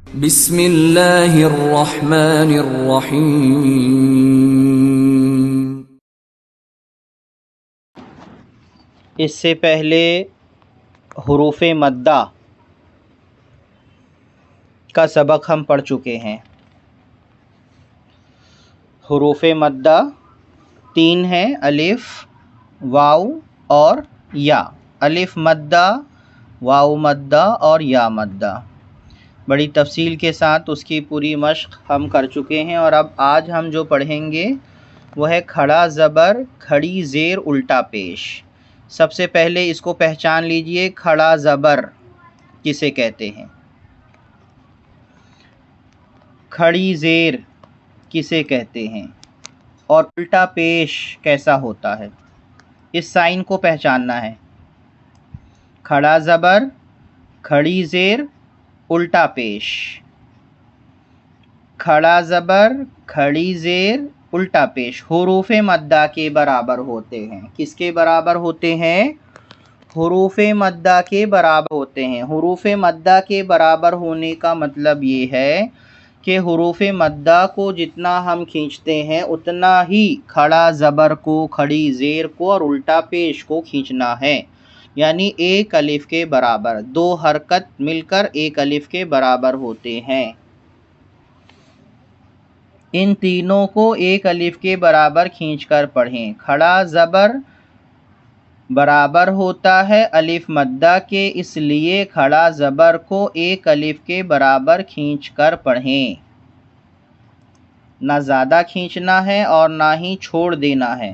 بسم اللہ الرحمن الرحیم۔ اس سے پہلے حروف مدہ کا سبق ہم پڑھ چکے ہیں۔ حروف مدہ 3 ہیں، الف، واو اور یا۔ الف مدہ، واو مدہ اور یا مدہ۔ بڑی تفصیل کے ساتھ اس کی پوری مشق ہم کر چکے ہیں، اور اب آج ہم جو پڑھیں گے وہ ہے کھڑا زبر، کھڑی زیر، الٹا پیش۔ سب سے پہلے اس کو پہچان لیجئے، کھڑا زبر کسے کہتے ہیں، کھڑی زیر کسے کہتے ہیں، اور الٹا پیش کیسا ہوتا ہے، اس سائن کو پہچاننا ہے۔ کھڑا زبر، کھڑی زیر، الٹا پیش۔ کھڑا زبر، کھڑی زیر، الٹا پیش حروف مدہ کے برابر ہوتے ہیں۔ کس کے برابر ہوتے ہیں؟ حروف مدہ کے برابر ہوتے ہیں۔ حروف مدہ کے برابر ہونے کا مطلب یہ ہے کہ حروف مدہ کو جتنا ہم کھینچتے ہیں اتنا ہی کھڑا زبر کو، کھڑی زیر کو اور الٹا پیش کو کھینچنا ہے، یعنی ایک الف کے برابر۔ دو حرکت مل کر ایک الف کے برابر ہوتے ہیں۔ ان تینوں کو ایک الف کے برابر کھینچ کر پڑھیں۔ کھڑا زبر برابر ہوتا ہے الف مدہ کے، اس لیے کھڑا زبر کو ایک الف کے برابر کھینچ کر پڑھیں۔ نہ زیادہ کھینچنا ہے اور نہ ہی چھوڑ دینا ہے۔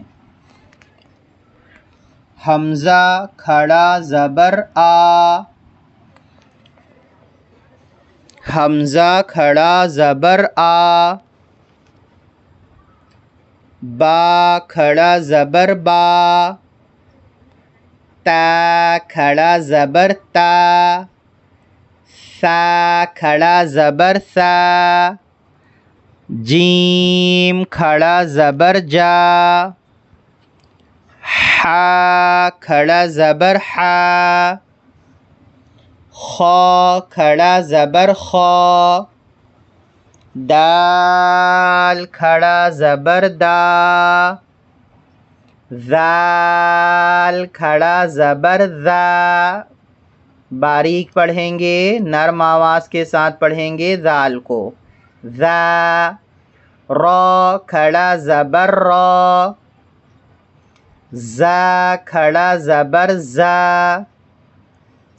حمزہ کھڑا زبر آ، حمزہ کھڑا زبر آ۔ با کھڑا زبر با، تا کھڑا زبر تا۔ سا کھڑا زبر سا، جیم کھڑا زبر جا۔ حا کھڑا زبر حا، خا کھڑا زبر خا۔ دال کھڑا زبر دا، ذال کھڑا زبر ذا۔ باریک پڑھیں گے، نرم آواز کے ساتھ پڑھیں گے ذال کو، ذا۔ را کھڑا زبر را، زا کھڑا زبر زا۔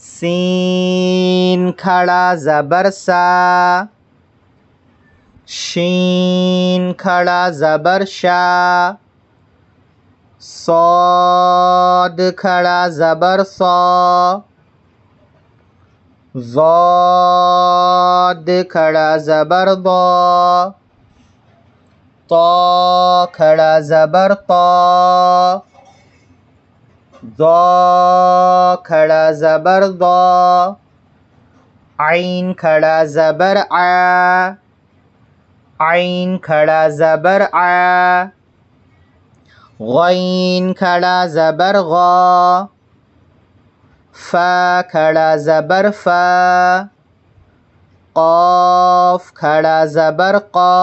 سین کھڑا زبر سا، شین کھڑا زبر شا۔ صاد کھڑا زبر صا، ضاد کھڑا زبر ضا۔ طا کھڑا زبر طا، ضا کھڑا زبر ضا۔ عین کھڑا زبر ع، عین کھڑا زبر ع۔ غین کھڑا زبر غا، فا کھڑا زبر فا۔ قاف کھڑا زبر قا،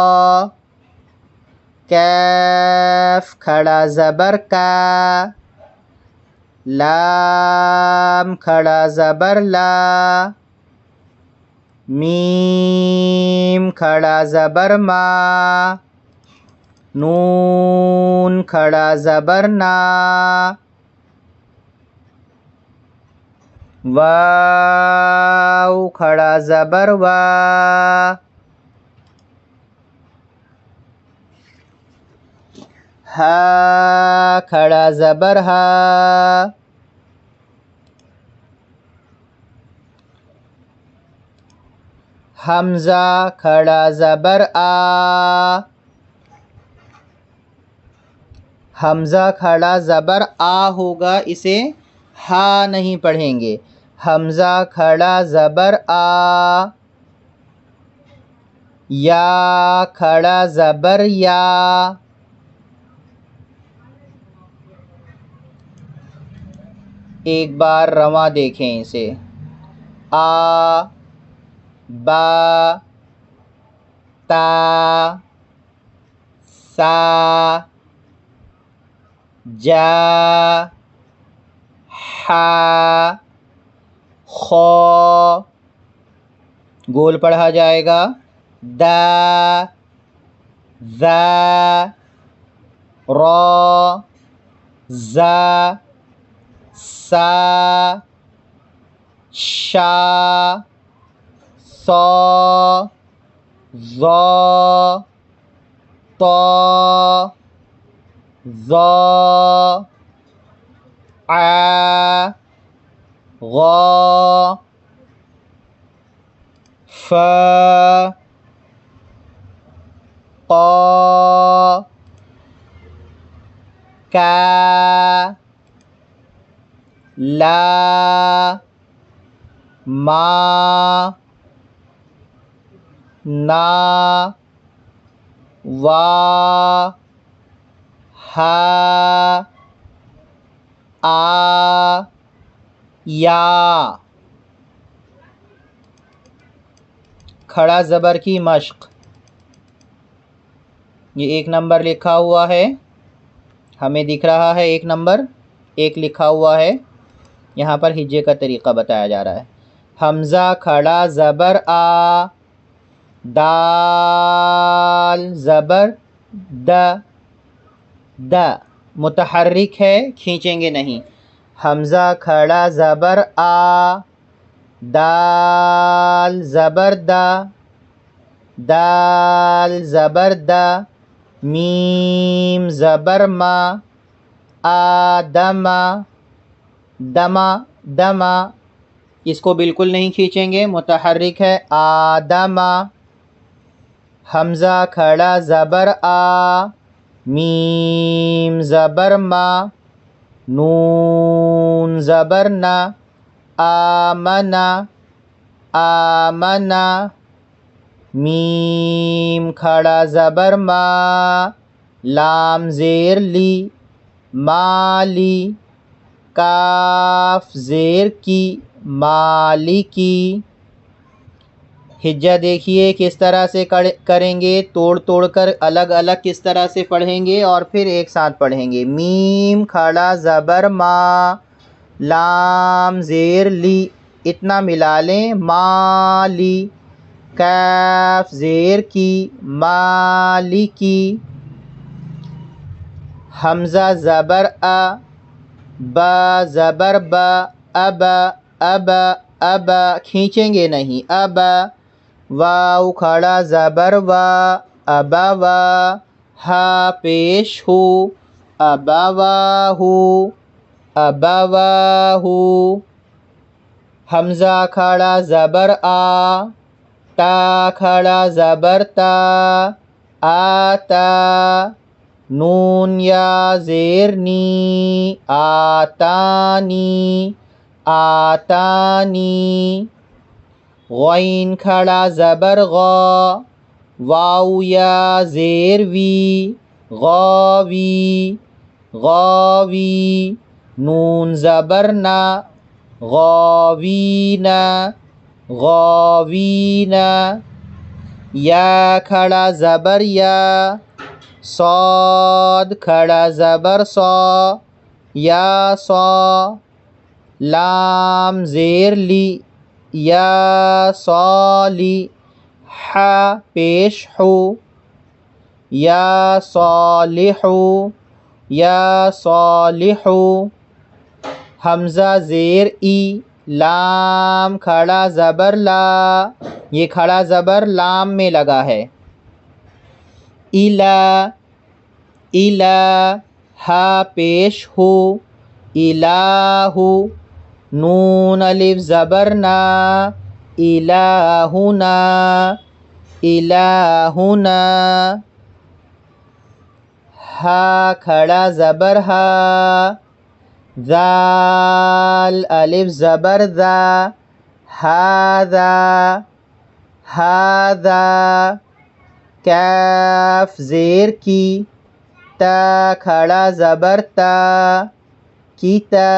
کاف کھڑا زبر کا۔ لام کھڑا زبر لا، میم کھڑا زبر ما۔ نون کھڑا زبر نا، واو کھڑا زبر وا۔ ہا کھڑا زبر ہا، حمزہ کھڑا زبر آ۔ حمزہ کھڑا زبر آ ہوگا، اسے ہا نہیں پڑھیں گے۔ حمزہ کھڑا زبر آ۔ یا کھڑا زبر یا، ایک بار رواں دیکھیں اسے۔ آ با تا سا جا حا خا، گول پڑھا جائے گا، دا ذا را زا سا شا صا ظا طا ظا عا غا فا قا کا لا ما نا وا ہا آ یا۔ کھڑا زبر کی مشق، یہ 1 نمبر لکھا ہوا ہے، ہمیں دکھ رہا ہے 1 نمبر 1 لکھا ہوا ہے، یہاں پر ہجے کا طریقہ بتایا جا رہا ہے۔ حمزہ کھڑا زبر آ، دال زبر د، د متحرک ہے، کھینچیں گے نہیں۔ حمزہ کھڑا زبر آ، دال زبر دا، دال زبر دا، میم زبر ما، آدم دما دما، اس کو بالکل نہیں کھینچیں گے، متحرک ہے، آدم۔ حمزہ کھڑا زبر آ، میم زبر ما، نون زبر نا، آمنا آمنا، میم کھڑا زبر ما، لام زیر لی، مالی، کاف زیر کی، مالی کی۔ ہجہ دیکھیے کس طرح سے کریں گے، توڑ توڑ کر الگ الگ کس طرح سے پڑھیں گے اور پھر ایک ساتھ پڑھیں گے۔ میم کھڑا زبر ما، لام زیر لی، اتنا ملا لیں، مالی، کاف زیر کی، مالی کی۔ حمزہ زبر آ، با زبر با، ابا ابا ابا، کھینچیں گے نہیں، ابا۔ واو کھڑا زبر وا، ابا وا، ہا پیش ہو، ابا واہو ابا واہو۔ حمزہ کھڑا زبر آ، تا کھڑا زبر تا، آتا، نون یا زیر نی، آتانی آتانی۔ غین کھڑا زبر غا، واو یا زیر وی، غاوی غاوی، نون زبر نا، غاوینا غاوینا۔ یا کھڑا زبر یا، صاد کھڑا زبر صا، یا صا، لام زیر لی، یا صالی، حا پیش ہو، یا صالحو یا صالحو۔ حمزہ زیر ای، لام کھڑا زبر لا، یہ کھڑا زبر لام میں لگا ہے، الا الا، ہا پیش ہو، الہو، نون الف زبر نا، الہنا الہنا۔ ہا کھڑا زبر ہا، ذال الف زبر ذا، ہاذا ہاذا۔ کاف زیر کی، تا کھڑا زبر تا، کیتا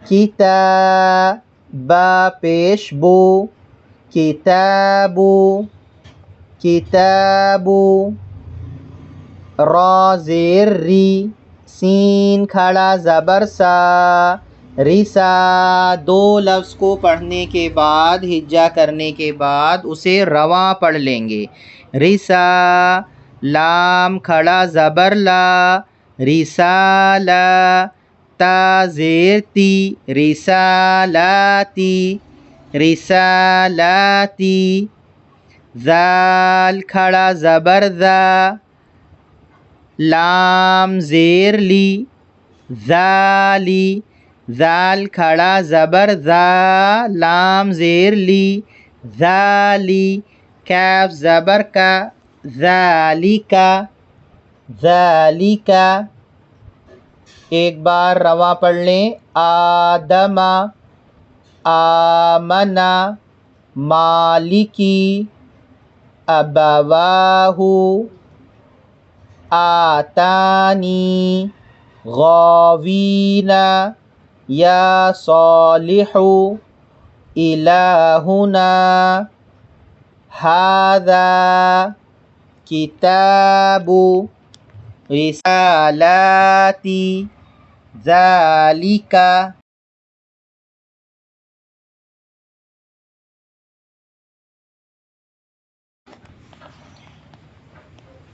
کیتا، با پیش بو، کتابو کتابو، را زیر ری، سین کھڑا زبر سا، رسا، دو لفظ کو پڑھنے کے بعد ہجا کرنے کے بعد اسے رواں پڑھ لیں گے. رسا، لام کھڑا زبر لا، رسالہ، تا زیر تی، رسالاتی، رسالاتی، ذال کھڑا زبر ذا، لام زیر لی، ذالی، ذال کھڑا زبر ذا، لام زیر لی، ذالی، کاف زبر کا، ذالکا، ذالکا. ایک بار رواں پڑھ لیں. آدم، آمنا، مالکی، ابواہ، آتانی، غاوین، یا صالح، الہنا، ھذا، کتاب، رسالاتی، ذالک.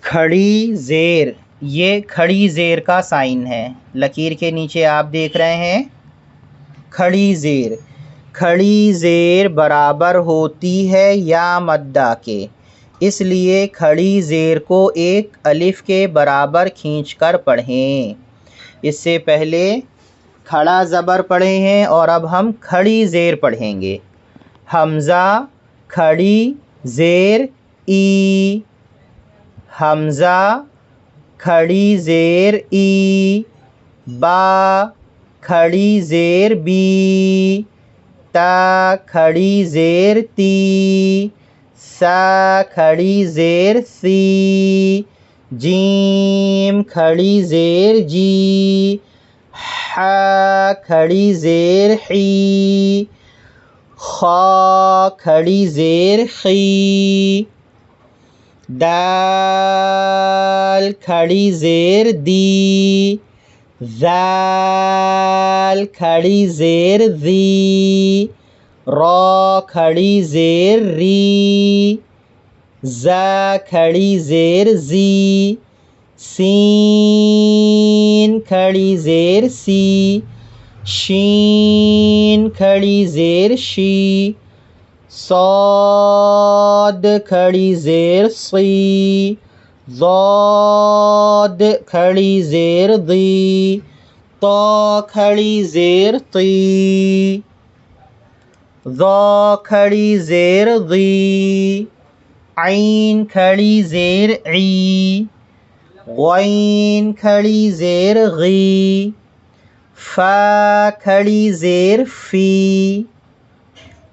کھڑی زیر، یہ کھڑی زیر کا سائن ہے. لکیر کے نیچے آپ دیکھ رہے ہیں کھڑی زیر. کھڑی زیر برابر ہوتی ہے یا مدہ کے، اس لیے کھڑی زیر کو ایک الف کے برابر کھینچ کر پڑھیں. اس سے پہلے کھڑا زبر پڑھے ہیں اور اب ہم کھڑی زیر پڑھیں گے. حمزہ کھڑی زیر ای، حمزہ کھڑی زیر ای، با کھڑی زیر بی، تا کھڑی زیر تی، سا کھڑی زیر سی، جیم کھڑی زیر جی، حا کھڑی زیر حی، خا کھڑی زیر خی، دال کھڑی زیر دی، ذال کھڑی زیر ذی، را کھڑی زیر ری، زا کھڑی زیر زی، سین کھڑی زیر سی، شین کھڑی زیر شی، صاد کھڑی زیر صی، ضاد کھڑی زیر ضی، طا کھڑی زیر طی، ظا کھڑی زیر ضی، عین کھڑی زیر عی، غین کھڑی زیر غی، فا کھڑی زیر فی،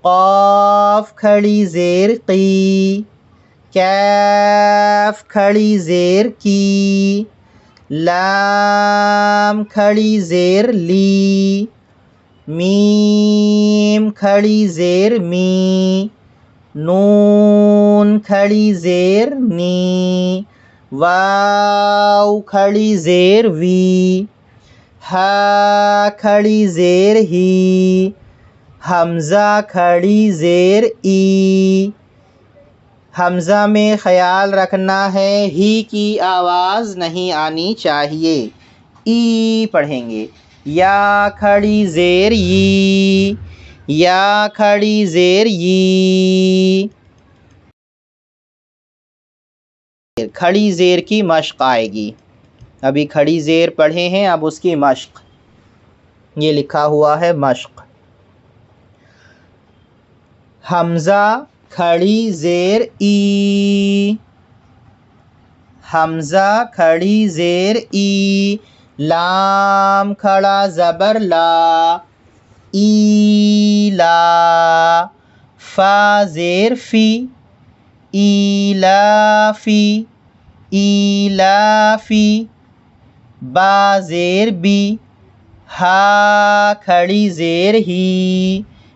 قاف کھڑی زیر قی، کاف کھڑی زیر کی، لام کھڑی زیر لی، میم کھڑی زیر می، نون کھڑی زیر نی، واو کھڑی زیر وی، ہا کھڑی زیر ہی، حمزہ کھڑی زیر ای. حمزہ میں خیال رکھنا ہے ہی کی آواز نہیں آنی چاہیے، ای پڑھیں گے. یا کھڑی زیر ی، یا کھڑی زیر ی. کھڑی زیر کی مشق آئے گی. ابھی کھڑی زیر پڑھے ہیں، اب اس کی مشق. یہ لکھا ہوا ہے مشق. حمزہ کھڑی زیر ای، حمزہ کھڑی زیر ای، لام کھڑا زبر لا، ایلا، فا زیر فی، ایلافی، ایلافی، با زیر بی، ہا کھڑی زیر ہی،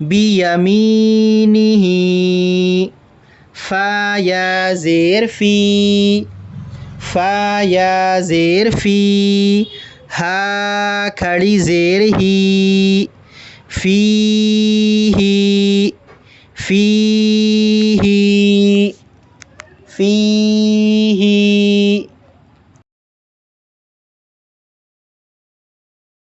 بیمینہ، فا یا زیر فی، فا یا زیر فی، ہا کھڑی زیر ہی، فی ہی، فی ہی، فی ہی،